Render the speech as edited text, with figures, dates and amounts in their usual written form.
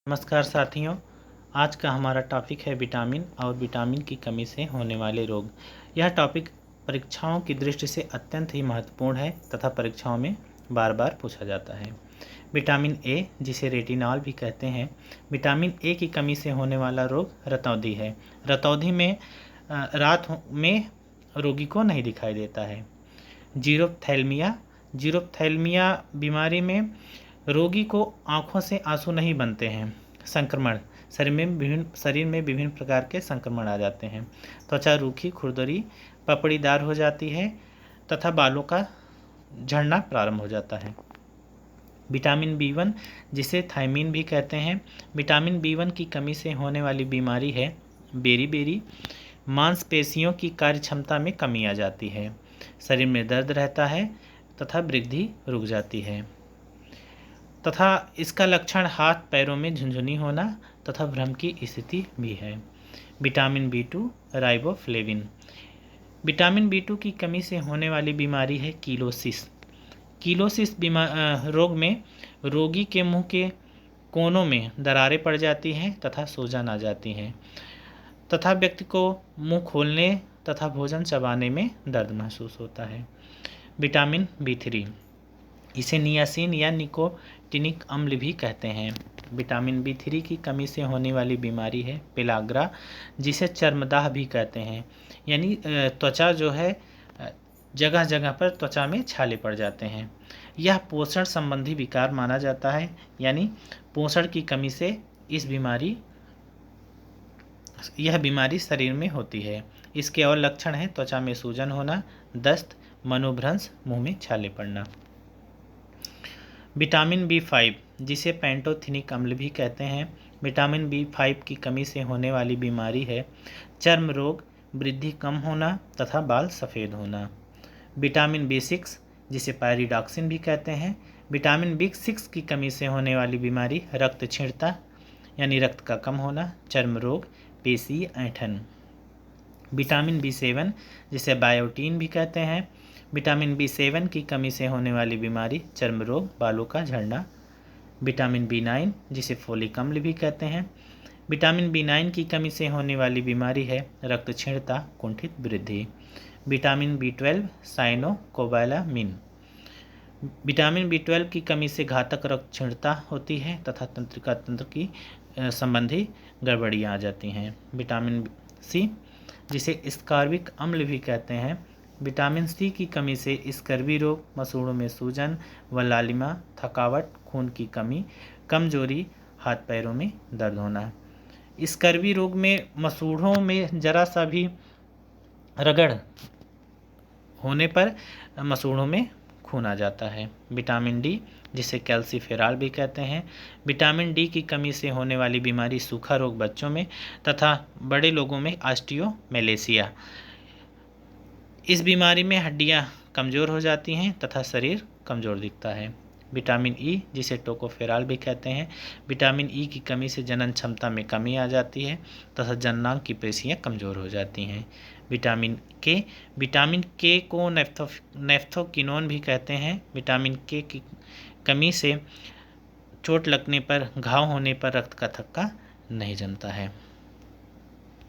नमस्कार साथियों, आज का हमारा टॉपिक है विटामिन और विटामिन की कमी से होने वाले रोग। यह टॉपिक परीक्षाओं की दृष्टि से अत्यंत ही महत्वपूर्ण है तथा परीक्षाओं में बार बार पूछा जाता है। विटामिन ए, जिसे रेटिनॉल भी कहते हैं, विटामिन ए की कमी से होने वाला रोग रतौंधी है। रतौंधी में रात में रोगी को नहीं दिखाई देता है। जीरोप्थैल्मिया बीमारी में रोगी को आँखों से आंसू नहीं बनते हैं। संक्रमण, शरीर में विभिन्न प्रकार के संक्रमण आ जाते हैं। त्वचा रूखी, खुरदरी, पपड़ीदार हो जाती है तथा बालों का झड़ना प्रारंभ हो जाता है। विटामिन बी1, जिसे थायमीन भी कहते हैं, विटामिन बी1 की कमी से होने वाली बीमारी है बेरी। मांसपेशियों की कार्यक्षमता में कमी आ जाती है, शरीर में दर्द रहता है तथा वृद्धि रुक जाती है तथा इसका लक्षण हाथ पैरों में झुनझुनी होना तथा भ्रम की स्थिति भी है। विटामिन बी2 राइबोफ्लेविन, विटामिन बी2 की कमी से होने वाली बीमारी है कीलोसिस। कीलोसिस रोग में रोगी के मुंह के कोनों में दरारें पड़ जाती हैं तथा सूजन आ जाती हैं तथा व्यक्ति को मुंह खोलने तथा भोजन चबाने में दर्द महसूस होता है। विटामिन बी3, इसे नियासिन या निकोटिनिक अम्ल भी कहते हैं। विटामिन बी3 की कमी से होने वाली बीमारी है पेलाग्रा, जिसे चर्मदाह भी कहते हैं, यानी त्वचा जो है जगह जगह पर त्वचा में छाले पड़ जाते हैं। यह पोषण संबंधी विकार माना जाता है, यानी पोषण की कमी से यह बीमारी शरीर में होती है। इसके और लक्षण हैं त्वचा में सूजन होना, दस्त, मनोभ्रंश, मुंह में छाले पड़ना। विटामिन बी5, जिसे पैंटोथिनिक अम्ल भी कहते हैं, विटामिन बी5 की कमी से होने वाली बीमारी है चर्म रोग, वृद्धि कम होना तथा बाल सफ़ेद होना। विटामिन बी6, जिसे पायरिडॉक्सिन भी कहते हैं, विटामिन बी6 की कमी से होने वाली बीमारी रक्तक्षीणता यानी रक्त का कम होना, चर्म रोग, पेशी ऐंठन। विटामिन बी7, जिसे बायोटीन भी कहते हैं, विटामिन बी7 की कमी से होने वाली बीमारी चर्म रोग, बालों का झड़ना। विटामिन बी9, जिसे फोलिक अम्ल भी कहते हैं, विटामिन बी9 की कमी से होने वाली बीमारी है रक्तक्षीणता, कुंठित वृद्धि। Vitamin B12 cyanocobalamin, vitamin B12 की कमी से घातक रक्तक्षीणता होती है तथा तंत्रिका तंत्र की संबंधी गड़बड़ियाँ आ जाती हैं। विटामिन सी, जिसे स्कार्बिक अम्ल भी कहते हैं, विटामिन सी की कमी से स्कर्वी रोग, मसूड़ों में सूजन व लालिमा, थकावट, खून की कमी, कमजोरी, हाथ पैरों में दर्द होना। स्कर्वी रोग में मसूड़ों में जरा सा भी रगड़ होने पर मसूड़ों में खून आ जाता है। विटामिन डी, जिसे कैल्सीफेरॉल भी कहते हैं, विटामिन डी की कमी से होने वाली बीमारी सूखा रोग बच्चों में तथा बड़े लोगों में ऑस्टियोमेलेसिया। इस बीमारी में हड्डियां कमज़ोर हो जाती हैं तथा शरीर कमज़ोर दिखता है। विटामिन ई, जिसे टोकोफेरॉल भी कहते हैं, विटामिन ई की कमी से जनन क्षमता में कमी आ जाती है तथा जननांग की पेशियां कमज़ोर हो जाती हैं। विटामिन के को नेफ्थोकिनोन भी कहते हैं, विटामिन के की कमी से चोट लगने पर, घाव होने पर रक्त का थक्का नहीं जमता है।